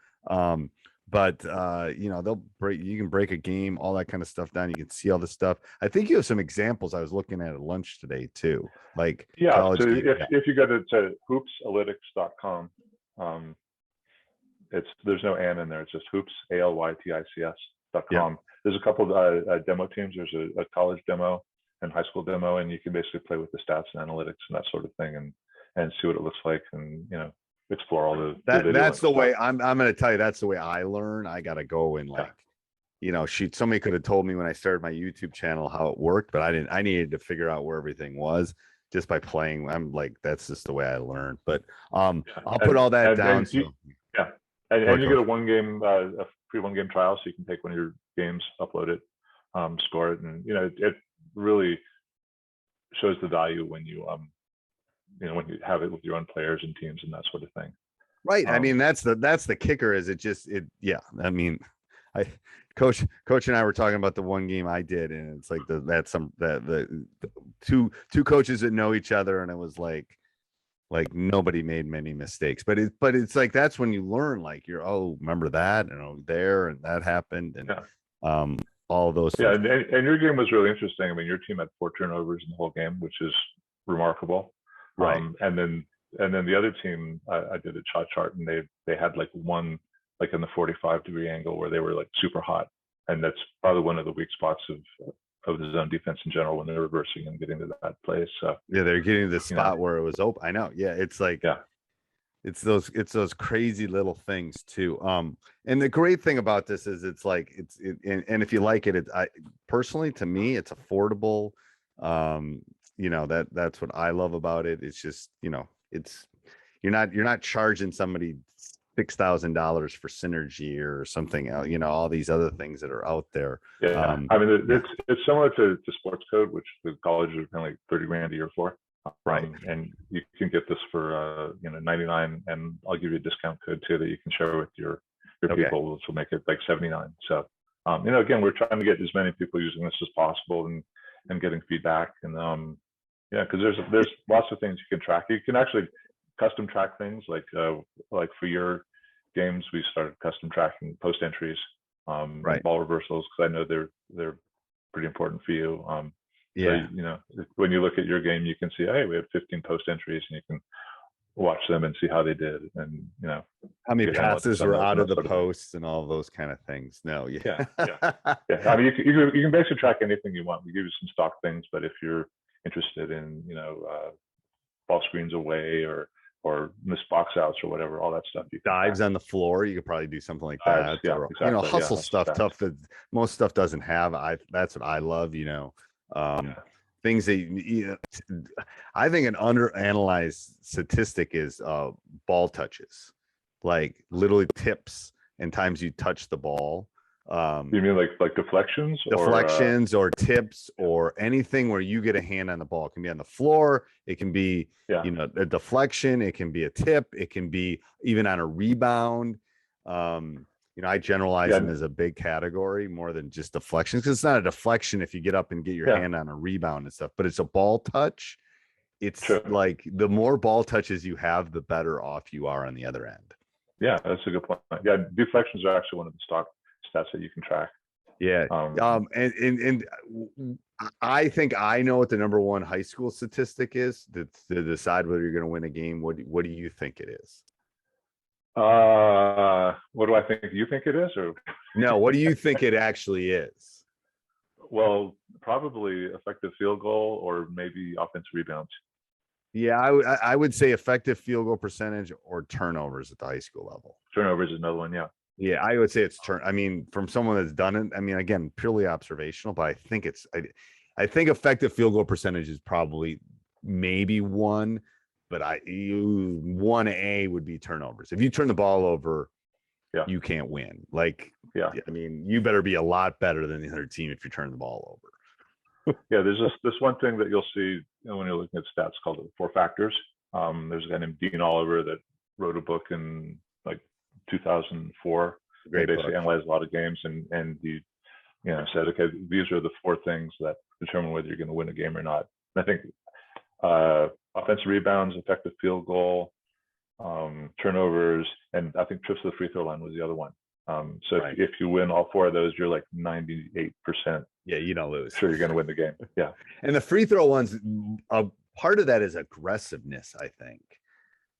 Speaker 2: But you can break a game, all that kind of stuff down. You can see all the stuff. I think you have some examples I was looking at lunch today too, like college
Speaker 3: So
Speaker 2: game.
Speaker 3: if you go to hoopsalytics.com, there's no N in there. It's just hoops, ALYTICS.com.
Speaker 2: Yeah.
Speaker 3: There's a couple of demo teams. There's a college demo and high school demo, and you can basically play with the stats and analytics and that sort of thing, and see what it looks like, and explore all the video.
Speaker 2: That's the way I'm going to tell you. That's the way I learn. I got to go and somebody could have told me when I started my YouTube channel how it worked, but I needed to figure out where everything was just by playing. I'm like, that's just the way I learn. But I'll put all that down.
Speaker 3: And you get a free 1 game trial, so you can take one of your games, upload it, score it, and it really shows the value when you when you have it with your own players and teams and that sort of thing.
Speaker 2: Right. I mean, that's the kicker, is I mean, coach and I were talking about the 1 game I did, and it's like the two coaches that know each other, and it was like nobody made many mistakes, but it's like, that's when you learn, like, remember that, and there, and that happened, and all of those
Speaker 3: things.
Speaker 2: And
Speaker 3: your game was really interesting. I mean, your team had 4 turnovers in the whole game, which is remarkable.
Speaker 2: Right.
Speaker 3: And then the other team, I did a shot chart, and they had like one, like in the 45-degree angle, where they were like super hot, and that's probably one of the weak spots of the zone defense in general, when they're reversing and getting to that place. So
Speaker 2: yeah, they're getting to the spot where it was open. I know. Yeah, it's like, it's those crazy little things too. And the great thing about this is and if you like it, personally, to me, it's affordable. That's what I love about it. It's just, it's, you're not charging somebody $6,000 for synergy or something else, all these other things that are out there.
Speaker 3: Yeah. I mean, it's similar to sports code, which the colleges are paying like 30 grand a year for.
Speaker 2: Right.
Speaker 3: And you can get this for 99, and I'll give you a discount code too that you can share with your people, which will make it like 79. So again, we're trying to get as many people using this as possible, and getting feedback, and because there's lots of things you can track. You can actually custom track things, like for your games, we started custom tracking post entries,
Speaker 2: right,
Speaker 3: ball reversals, because I know they're pretty important for you.
Speaker 2: Yeah.
Speaker 3: So, when you look at your game, you can see, hey, we have 15 post entries, and you can watch them and see how they did, and
Speaker 2: how many passes were out of the posts and all those kind of things. No,
Speaker 3: yeah. I mean, you can basically track anything you want. We give you some stock things, but if you're interested in ball screens away or missed box outs or whatever, all that stuff, you can
Speaker 2: dives on the floor, you could probably do something like that.
Speaker 3: Yeah,
Speaker 2: or,
Speaker 3: exactly.
Speaker 2: Hustle stuff, tough that most stuff doesn't have. That's what I love. Things that I think an underanalyzed statistic is ball touches, like literally tips and times you touch the ball.
Speaker 3: You mean like deflections
Speaker 2: or tips or anything where you get a hand on the ball? It can be on the floor, it can be a deflection, it can be a tip, it can be even on a rebound. I generalize them as a big category more than just deflections, because it's not a deflection if you get up and get your hand on a rebound and stuff, but it's a ball touch. It's like the more ball touches you have, the better off you are on the other end.
Speaker 3: Yeah, that's a good point. Yeah, deflections are actually one of the stock stats that you can track.
Speaker 2: Yeah. And I think I know what the number one high school statistic is to decide whether you're going to win a game. What do you think it is?
Speaker 3: What do I think you think it is? Or
Speaker 2: No, what do you think it actually is?
Speaker 3: well, probably effective field goal or maybe offensive rebounds.
Speaker 2: Yeah, I would say effective field goal percentage or turnovers at the high school level.
Speaker 3: Turnovers is another one. Yeah.
Speaker 2: Yeah, I would say it's I mean, from someone that's done it. I mean, again, purely observational, but I think I think effective field goal percentage is probably maybe one, but 1A would be turnovers. If you turn the ball over,
Speaker 3: Yeah.
Speaker 2: you can't win. Like,
Speaker 3: Yeah.
Speaker 2: I mean, you better be a lot better than the other team if you turn the ball over.
Speaker 3: Yeah, there's this one thing that you'll see when you're looking at stats called the 4 factors. There's a guy named Dean Oliver that wrote a book in like 2004.
Speaker 2: Great book.
Speaker 3: Basically analyzed a lot of games, and he said, okay, these are the 4 things that determine whether you're going to win a game or not. And I think offensive rebounds, effective field goal, turnovers, and I think trips to the free throw line was the other one. So right. if you win all 4 of those, you're like 98%.
Speaker 2: Yeah, you don't lose.
Speaker 3: Sure, you're going to win the game. Yeah.
Speaker 2: And the free throw ones, a part of that is aggressiveness, I think.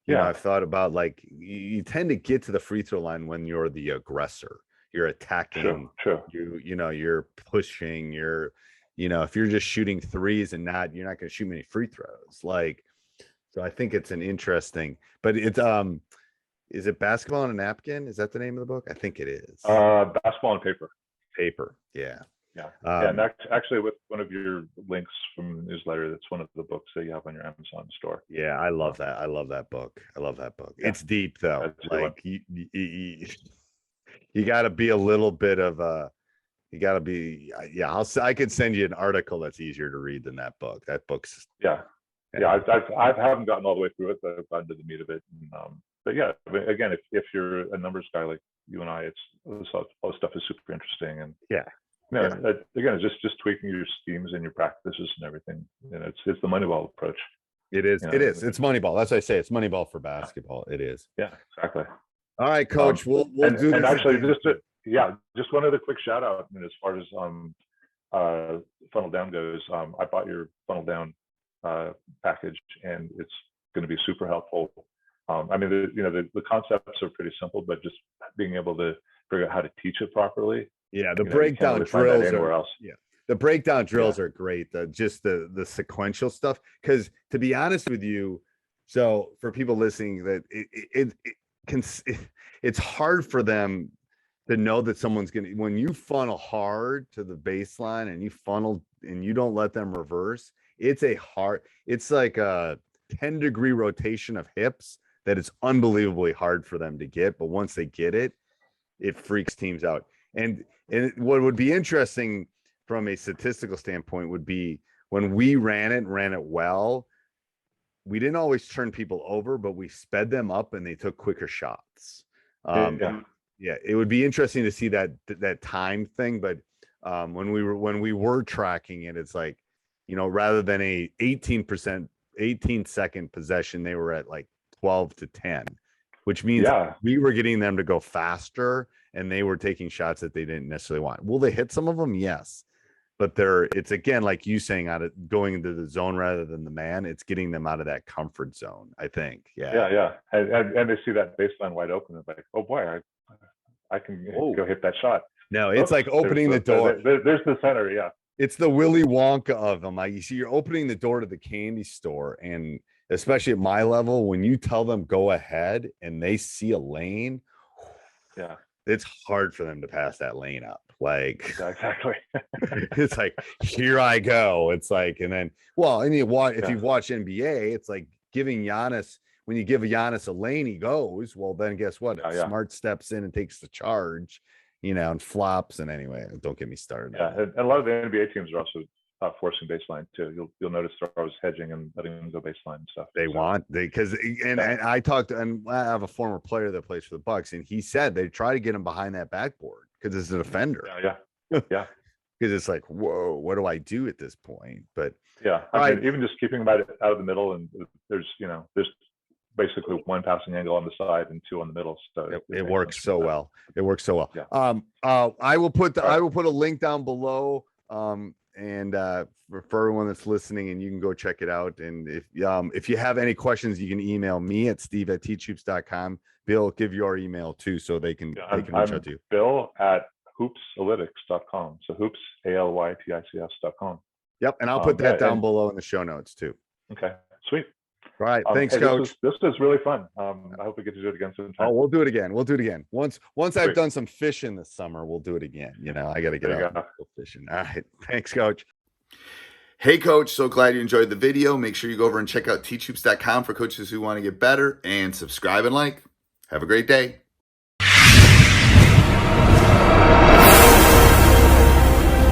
Speaker 2: You know, I've thought about like you tend to get to the free throw line when you're the aggressor. You're attacking.
Speaker 3: Sure.
Speaker 2: You're pushing. If you're just shooting threes and you're not going to shoot many free throws. Like, so I think it's an interesting. But it's is it Basketball on a Napkin? Is that the name of the book? I think it is.
Speaker 3: Basketball on Paper.
Speaker 2: Paper. Yeah.
Speaker 3: Yeah. And actually, with one of your links from the newsletter, that's one of the books that you have on your Amazon store.
Speaker 2: Yeah, I love that. I love that book. Yeah. It's deep though. Like you got to be a little bit of you got to be. Yeah, I could send you an article that's easier to read than that book. That book's.
Speaker 3: Yeah. I haven't gotten all the way through it, but I've gotten to the meat of it. But yeah, again, if you're a numbers guy like you and I, all this stuff is super interesting. And again, it's just tweaking your schemes and your practices and everything. And it's the Moneyball approach.
Speaker 2: It is. It is. It's Moneyball. That's what I say. It's Moneyball for basketball. It is.
Speaker 3: Yeah, exactly.
Speaker 2: All right, Coach. We'll do this.
Speaker 3: And actually, just one other quick shout out. I mean, as far as Funnel Down goes, I bought your Funnel Down package, and it's going to be super helpful. I mean, the concepts are pretty simple, but just being able to figure out how to teach it properly.
Speaker 2: Yeah, the breakdown drills
Speaker 3: are.
Speaker 2: Yeah, the breakdown drills are great. Just the sequential stuff. Because to be honest with you, so for people listening, that it's hard for them to know that someone's gonna, when you funnel hard to the baseline and you funnel and you don't let them reverse. It's like a 10-degree rotation of hips that it's unbelievably hard for them to get. But once they get it, it freaks teams out. And what would be interesting from a statistical standpoint would be when we ran it well, we didn't always turn people over, but we sped them up and they took quicker shots. It would be interesting to see that time thing. But when we were tracking it, it's like, rather than a 18-second possession, they were at like 12 to 10, which means we were getting them to go faster and they were taking shots that they didn't necessarily want. Will they hit some of them? Yes. But it's again, like you saying, going into the zone rather than the man, it's getting them out of that comfort zone, I think.
Speaker 3: Yeah. And they see that baseline wide open. It's like, oh boy, I can go hit that shot.
Speaker 2: No, it's like opening the door.
Speaker 3: There's the center. Yeah.
Speaker 2: It's the Willy Wonka of them. Like, you see, you're opening the door to the candy store, and especially at my level, when you tell them go ahead and they see a lane, it's hard for them to pass that lane up. Like,
Speaker 3: exactly.
Speaker 2: It's like, here I go. It's like, and then, if you watch NBA, it's like giving Giannis, when you give Giannis a lane, he goes. Well, then guess what? Smart steps in and takes the charge, and flops. And anyway, don't get me started.
Speaker 3: Yeah, and a lot of the NBA teams are also forcing baseline too. You'll notice they're always hedging and letting them go baseline and stuff.
Speaker 2: And I talked, and I have a former player that plays for the Bucks, and he said they try to get him behind that backboard because it's a defender.
Speaker 3: Yeah.
Speaker 2: Because it's like, whoa, what do I do at this point? But
Speaker 3: even just keeping them out of the middle, and there's basically one passing angle on the side and 2 on the middle. So
Speaker 2: it works so well. It works so well.
Speaker 3: Yeah.
Speaker 2: I will put a link down below. And for everyone that's listening, and you can go check it out. And if you have any questions, you can email me at steve@teachhoops.com. Bill, give your email too, so they can reach out to you.
Speaker 3: Bill at hoopsalytics.com. So hoops, ALYTICS.com.
Speaker 2: Yep, and I'll put that down below in the show notes too.
Speaker 3: Okay, sweet.
Speaker 2: All right, thanks, Coach.
Speaker 3: This was really fun. I hope we get to do it again sometime.
Speaker 2: Oh, we'll do it again. Once I've done some fishing this summer, we'll do it again. I got to get out and go fishing. All right, thanks, Coach.
Speaker 1: Hey, Coach, so glad you enjoyed the video. Make sure you go over and check out teachhoops.com for coaches who want to get better, and subscribe and like. Have a great day.